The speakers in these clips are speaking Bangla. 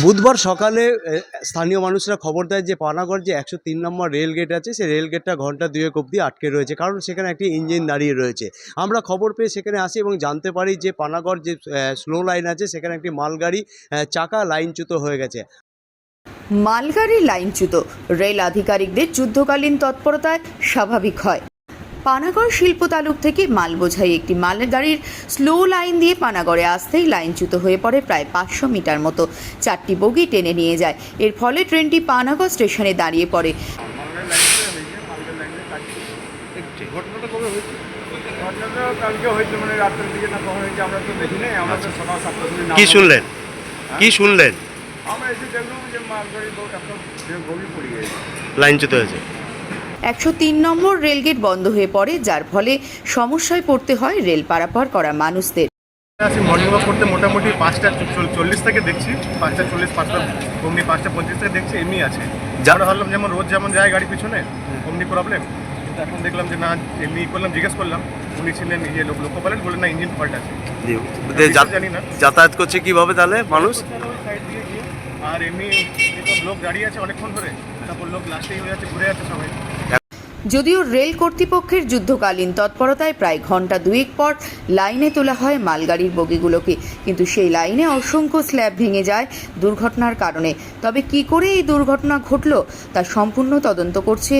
বুধবার সকালে স্থানীয় মানুষরা খবর দেয় যে পানাগড় যে ১০৩ নম্বর রেল গেট আছে, সেই রেল গেটটা ঘন্টা দুয়েক অবধি আটকে রয়েছে, কারণ সেখানে একটি ইঞ্জিন দাঁড়িয়ে রয়েছে। আমরা খবর পেয়ে সেখানে আসি এবং জানতে পারি যে পানাগড় যে স্লো লাইন আছে, সেখানে একটি মালগাড়ি চাকা লাইনচ্যুত হয়ে গেছে। মালগাড়ি লাইনচ্যুত, রেল আধিকারিকদের যুদ্ধকালীন তৎপরতায় স্বাভাবিক হয়। পানাগড় শিল্প তালুক থেকে মাল বোঝাই একটি মালগাড়ির স্লো লাইন দিয়ে পানাগড়ে আসতেই লাইনচ্যুত হয়ে পড়ে প্রায় ৫০০ মিটার মতো। ৪টি বগি টেনে নিয়ে যায়। এর ফলে ট্রেনটি পানাগড় স্টেশনে দাঁড়িয়ে পড়ে। কি শুনলেন? লাইনচ্যুত হয়েছে। ১০৩ নম্বর রেলগেট বন্ধ হয়ে পড়ে, যার ফলে সমস্যায় পড়তে হয় রেল পারাপার করা মানুষদের। মর্নিং ওয়াক করতে মোটামুটি ৫টা ৪০ থেকে দেখছি, ৫টা ৪০, ৫টা ৫টা ২৫ থেকে দেখছি এমনি আছে। আমরা ভাবলাম যেমন রোজ যেমন যায় গাড়ি পিছনে অমনি প্রবলেম, কিন্তু এখন দেখলাম যে না, এমনি করলাম, জিজ্ঞেস করলাম, উনি ছিলেন লোকো পাইলট, বললেন না ইঞ্জিন ফল্ট আছে। জানি না যাতায়াত করছে কিভাবে তাহলে মানুষ? সাইড দিয়ে গিয়ে আর এমনি লোক দাঁড়িয়ে আছে অনেকক্ষণ ধরে, তারপর লোক লাস্টেই হয়ে যাচ্ছে, ঘুরে যাচ্ছে সবাই। যদিও রেল কর্তৃপক্ষের যুদ্ধকালীন তৎপরতায় প্রায় ঘন্টা দুয়েক পর লাইনে তোলা হয় মালগাড়ির বগিগুলোকে, কিন্তু সেই লাইনে অসংখ্য স্ল্যাব ভেঙে যায় দুর্ঘটনার কারণে। তবে কি করে এই দুর্ঘটনা ঘটল তা সম্পূর্ণ তদন্ত করছে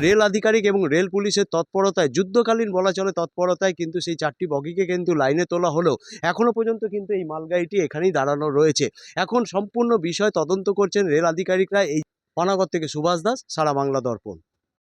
রেল আধিকারিক এবং রেল পুলিশের তৎপরতায়, যুদ্ধকালীন বলা চলে তৎপরতায়, কিন্তু সেই 4টি বগিকে কিন্তু লাইনে তোলা হলেও এখনো পর্যন্ত কিন্তু এই মালগাড়িটি এখানেই দাঁড়ানো রয়েছে। এখন সম্পূর্ণ বিষয় তদন্ত করছেন রেল আধিকারিকরা। এই পানাগড় থেকে সুভাষ দাস, সারা বাংলা দর্পণ।